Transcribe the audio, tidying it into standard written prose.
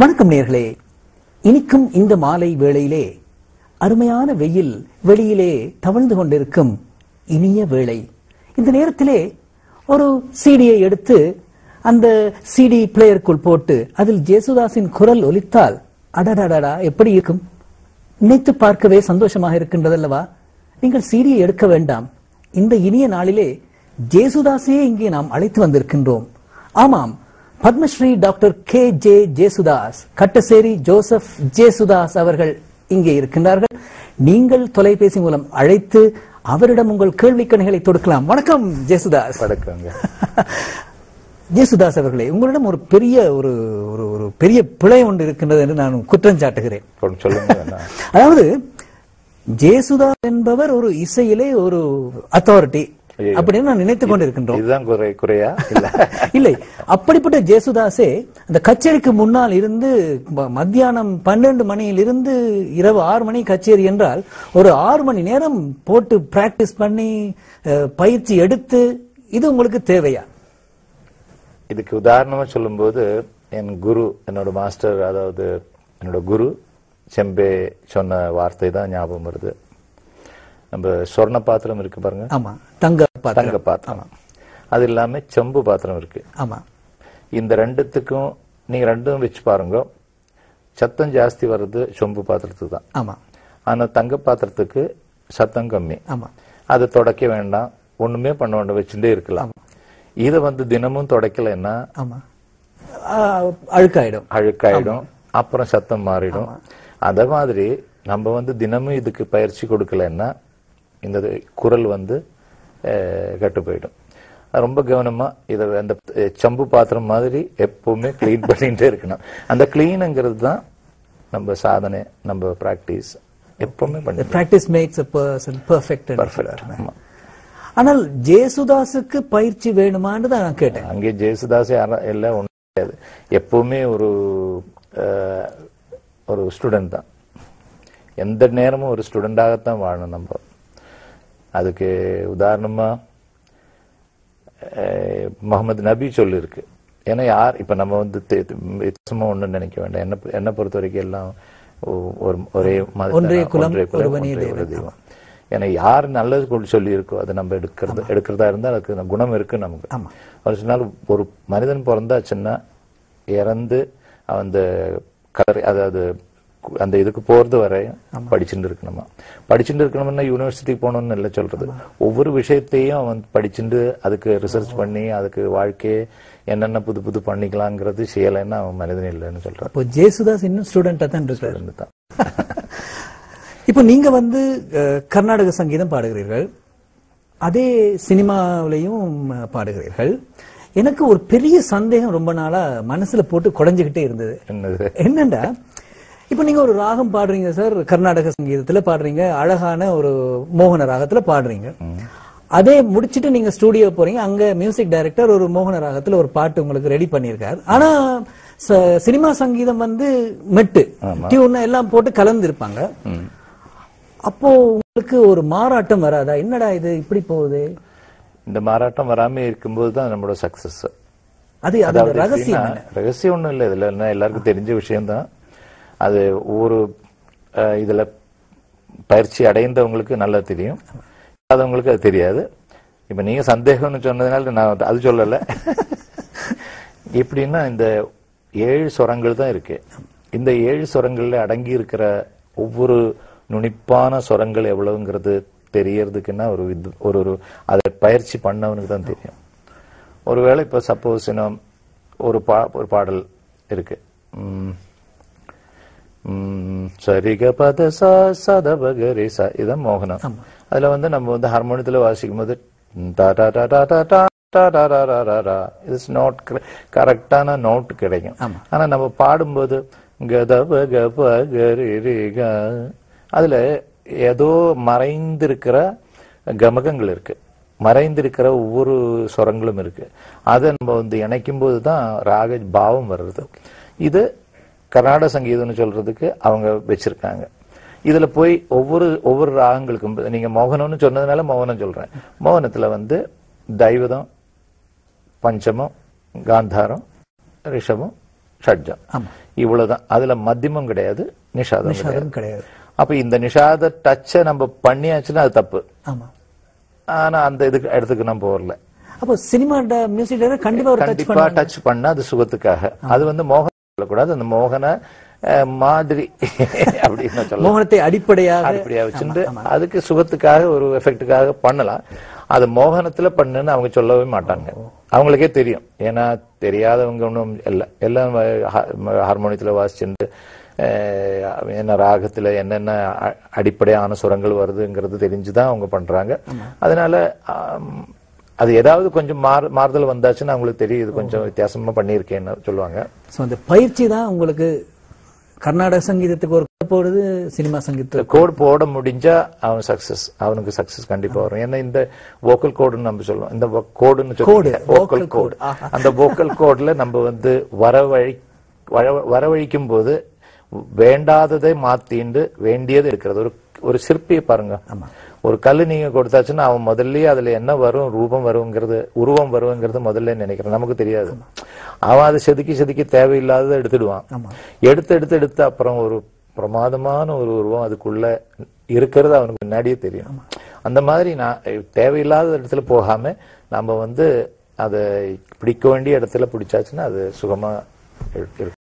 வணக்கம் நேயர்களே. இனிக்கும் இந்த மாலை வேளையிலே அருமையான வெயில் வெளியிலே தவழ்ந்து கொண்டிருக்கும் இனிய வேளை. இந்த நேரத்திலே ஒரு சிடியை எடுத்து அந்த சிடி பிளேயருக்குள் போட்டு அதில் ஜேசுதாஸின் குரல் ஒலித்தால் அடடடடா எப்படி இருக்கும்? நினைத்து பார்க்கவே சந்தோஷமாக இருக்கின்றதல்லவா? நீங்கள் சிடியை எடுக்க வேண்டாம். இந்த இனிய நாளிலே ஜேசுதாஸையே இங்கே நாம் அழைத்து வந்திருக்கின்றோம். ஆமாம், Padmashri doctor K.J.. Yesudas, கட்டசேரி Joseph Yesudas அவர்கள் இங்கே இருக்கின்றார்கள். நீங்கள் தொலைபேசி மூலம் அழைத்து அவரிடம் உங்கள் கேள்விக்கணைகளை தொடுக்கலாம். வணக்கம் ஜேசுதாஸ். வணக்கங்க ஜேசுதாஸ் அவர்களே, உங்களிடம் ஒரு பெரிய ஒரு பெரிய பிழை ஒன்று இருக்கின்றது என்று நான் குற்றம் சாட்டுகிறேன். சொல்லுங்க. அதாவது ஜேசுதாஸ் என்பவர் ஒரு இசையிலே ஒரு அத்தாரிட்டி அப்படின்னு நான் நினைத்துக் கொண்டிருக்கின்றோம். இதுதான் குறையா? இல்லை, அப்படிப்பட்ட ஜேசுதாஸே அந்த கச்சேரிக்கு முன்னால் இருந்து மத்தியானம் 12 மணியில் இருந்து இரவு 6 மணி கச்சேரி என்றால் ஒரு 6 மணி நேரம் போட்டு பிராக்டிஸ் பண்ணி பயிற்சி எடுத்து, இது உங்களுக்கு தேவையா? இதுக்கு உதாரணமா சொல்லும்போது என் குரு, என்னோட மாஸ்டர், அதாவது என்னோட குரு செம்பே சொன்ன வார்த்தை தான் ஞாபகம் வருது. நம்ம சொர்ண பாத்திரம் இருக்கு பாருங்க. ஆமா, தங்க பாத்திரம். அது இல்லாம செம்பு பாத்திரம் இருக்கு. ஆமா, இந்த ரெண்டுத்துக்கும் நீங்க ரெண்டும் வச்சு பாருங்க, சத்தம் ஜாஸ்தி வர்றது செம்பு பாத்திரத்துக்கு தான். ஆமா. ஆனா தங்க பாத்திரத்துக்கு சத்தம் கம்மி. ஆமா. அதை தொடக்க வேண்டாம், ஒண்ணுமே பண்ண வேண்டாம், வச்சுட்டே இருக்கலாம். இதை தினமும் தொடக்கலன்னா அழுக்காயிடும், அப்புறம் சத்தம் மாறிடும். அத மாதிரி நம்ம தினமும் இதுக்கு பயிற்சி கொடுக்கலன்னா இந்த குரல் கெட்டு போயிடும். ரொம்ப கவனமா இதை அந்த சம்பு பாத்திரம் மாதிரி எப்பவுமே கிளீன் பண்ணிட்டே இருக்கணும். அந்த கிளீனுங்கிறது தான் நம்ம சாதனை, நம்ம பிராக்டிஸ் எப்பவுமே பண்ணி. Practice makes a person perfect. ஆனால் ஜேசுதாஸுக்கு பயிற்சி வேணுமான்னு தான் நான் கேட்டேன். அங்கே ஜேசுதாஸ் எல்லாம் ஒன்றும் கிடையாது, எப்பவுமே ஒரு ஸ்டூடெண்ட் தான். எந்த நேரமும் ஒரு ஸ்டூடெண்டாகத்தான் வாழணும் நம்ம. அதுக்கு உதாரணமா முகமது நபி சொல்லிருக்கு. ஏன்னா யார் இப்ப நம்ம வித்தியாசமா ஒண்ணு நினைக்க வேண்டாம். என்ன பொறுத்த வரைக்கும் எல்லாம் ஒரே மாதிரி தெய்வம். ஏன்னா யார் நல்லது சொல்லி இருக்கோ அதை நம்ம எடுக்கிறதா இருந்தா அதுக்கு குணம் இருக்கு நமக்கு. ஒரு சில நாள் ஒரு மனிதன் பிறந்தாச்சுன்னா இறந்து அந்த கலர், அதாவது அந்த இதுக்கு போறது வரையும் படிச்சுட்டு இருக்கணும்னா யூனிவர்சிட்டிக்கு போகணும்னு இல்லை சொல்றது. ஒவ்வொரு விஷயத்தையும் அவன் படிச்சுட்டு அதுக்கு ரிசர்ச் பண்ணி அதுக்கு வாழ்க்கையை என்னென்ன புது புது பண்ணிக்கலாங்கிறது செய்யலைன்னா அவன் மனிதன் இல்லைன்னு சொல்றான். இப்போ ஜேசுதாஸ் இன்னும் ஸ்டூடெண்டா தான் இருக்காரு. இப்போ நீங்க கர்நாடக சங்கீதம் பாடுகிறீர்கள், அதே சினிமாவிலையும் பாடுகிறீர்கள். எனக்கு ஒரு பெரிய சந்தேகம் ரொம்ப நாளா மனசுல போட்டு குடைஞ்சுக்கிட்டே இருந்தது. என்னண்டா, இப்ப நீங்க ஒரு ராகம் பாடுறீங்க சார், கர்நாடக சங்கீதத்துல பாடுறீங்க, அழகான ஒரு மோகன ராகத்துல பாடுறீங்க. அதே முடிச்சிட்டு நீங்க ஸ்டுடியோ போறீங்க, அங்க மியூசிக் டைரக்டர் ஒரு மோகன ராகத்துல ஒரு பாட்டு உங்களுக்கு ரெடி பண்ணிருக்காரு. ஆனா சினிமா சங்கீதம் மெட்டு டியூன் எல்லாம் போட்டு கலந்து இருப்பாங்க. அப்போ உங்களுக்கு ஒரு மாறாட்டம் வராதா? என்னடா இது இப்படி போகுது? இந்த மாறாட்டம் வராம இருக்கும்போது தான் நம்மளோட சக்சஸ். அது ரகசியம் ஒண்ணும் இல்லை, இதுல எல்லாருக்கும் தெரிஞ்ச விஷயம் தான். அது ஒவ்வொரு இதுல பயிற்சி அடைந்தவங்களுக்கு நல்லா தெரியும், அதவங்களுக்கு அது தெரியாது. இப்ப நீங்க சந்தேகம்னு சொன்னதுனால நான் அது சொல்லல. எப்படின்னா இந்த 7 சொரங்கள் தான் இருக்கு. இந்த 7 சொரங்கள்ல அடங்கி இருக்கிற ஒவ்வொரு நுனிப்பான சொரங்கள் எவ்வளவுங்கிறது தெரியறதுக்குன்னா ஒரு அதை பயிற்சி பண்ணவனுக்கு தான் தெரியும். ஒருவேளை இப்ப சப்போஸ் ஒரு பாடல் இருக்கு, சரிக பத சதபகரி ச, இதான் மோகனம். அதுல நம்ம ஹார்மோனியத்துல வாசிக்கும் போது இட்ஸ் நாட் கரெக்டான நோட் கிடைக்கும். ஆனா நம்ம பாடும்போது அதுல ஏதோ மறைந்திருக்கிற கமகங்கள் இருக்கு, மறைந்திருக்கிற ஒவ்வொரு சொரங்களும் இருக்கு. அதை நம்ம இணைக்கும் போதுதான் ராக பாவம் வருது. இது கர்நாடக சங்கீதம்னு சொல்றதுக்கு அவங்க வச்சிருக்காங்க. இதுல போய் ஒவ்வொரு ராகங்களுக்கும் நீங்க மோகனம்னு சொன்னதுனால மோகனம் சொல்றேன். மோகனத்துல தைவதம், பஞ்சமம், காந்தாரம், ரிஷபம், ஷட்ஜம், இவ்வளவுதான். அதுல மத்தியமும் கிடையாது, நிஷாதம் கிடையாது. அப்ப இந்த நிஷாத டச்சை நம்ம பண்ணியாச்சுன்னா அது தப்பு. ஆனா அந்த இதுக்கு இடத்துக்கு நம்ம போறல. அப்போ சினிமா மியூசிக் கண்டிப்பா டச் பண்ணா அது சுகத்துக்காக. அது வந்து மோகன சொல்லக்கூடாது, அந்த மோகன மாதிரி அப்படின்னு சொல்லலாம். மோகனத்தை அடிப்படையாக வச்சுட்டு அதுக்கு சுகத்துக்காக ஒரு எஃபெக்டுக்காக பண்ணலாம். அது மோகனத்துல பண்ணுன்னு அவங்க சொல்லவே மாட்டாங்க, அவங்களுக்கே தெரியும். ஏன்னா தெரியாதவங்க ஒன்றும் இல்லை, எல்லாம் ஹார்மோனியத்துல வாசிச்சுட்டு என்ன ராகத்துல என்னென்ன அடிப்படையான சுரங்கள் வருதுங்கிறது தெரிஞ்சுதான் அவங்க பண்றாங்க. அதனால அது ஏதாவது கொஞ்சம் மாறுதல் வந்தாச்சுன்னா அவங்களுக்கு தெரியுது, கொஞ்சம் வித்தியாசமா பண்ணியிருக்கேன்னு சொல்லுவாங்க. அந்த பயிற்சி தான் உங்களுக்கு கர்நாடக சங்கீதத்துக்கு ஒரு போடுது, சினிமா சங்கீதத்துக்கு கோடு போட முடிஞ்சா அவனுக்கு சக்சஸ் கண்டிப்பா வரும். ஏன்னா இந்த வோக்கல் கோடுன்னு நம்ம சொல்லுவோம், இந்த கோடுன்னு வோக்கல் கோடு. அந்த வோக்கல் கோட்ல நம்ம வந்து வரவழிக்கும் போது வேண்டாததை மாத்திண்டு வேண்டியது எடுக்கிறது. ஒரு சிற்பியை பாருங்க, ஒரு கல்லு நீங்க கொடுத்தாச்சுன்னா அவன் முதல்லயே அதுல என்ன வரும், ரூபம் வருங்கிறது, உருவம் வருங்கிறது முதல்ல நினைக்கிறான், நமக்கு தெரியாது. அவன் அதை செதுக்கி தேவையில்லாததை எடுத்துடுவான். எடுத்து அப்புறம் ஒரு பிரமாதமான ஒரு உருவம் அதுக்குள்ள இருக்கிறது அவனுக்கு முன்னாடியே தெரியும். அந்த மாதிரி நான் தேவையில்லாத இடத்துல போகாம நம்ம வந்து அதை பிடிக்க வேண்டிய இடத்துல பிடிச்சாச்சுன்னா அது சுகமா இருக்கு.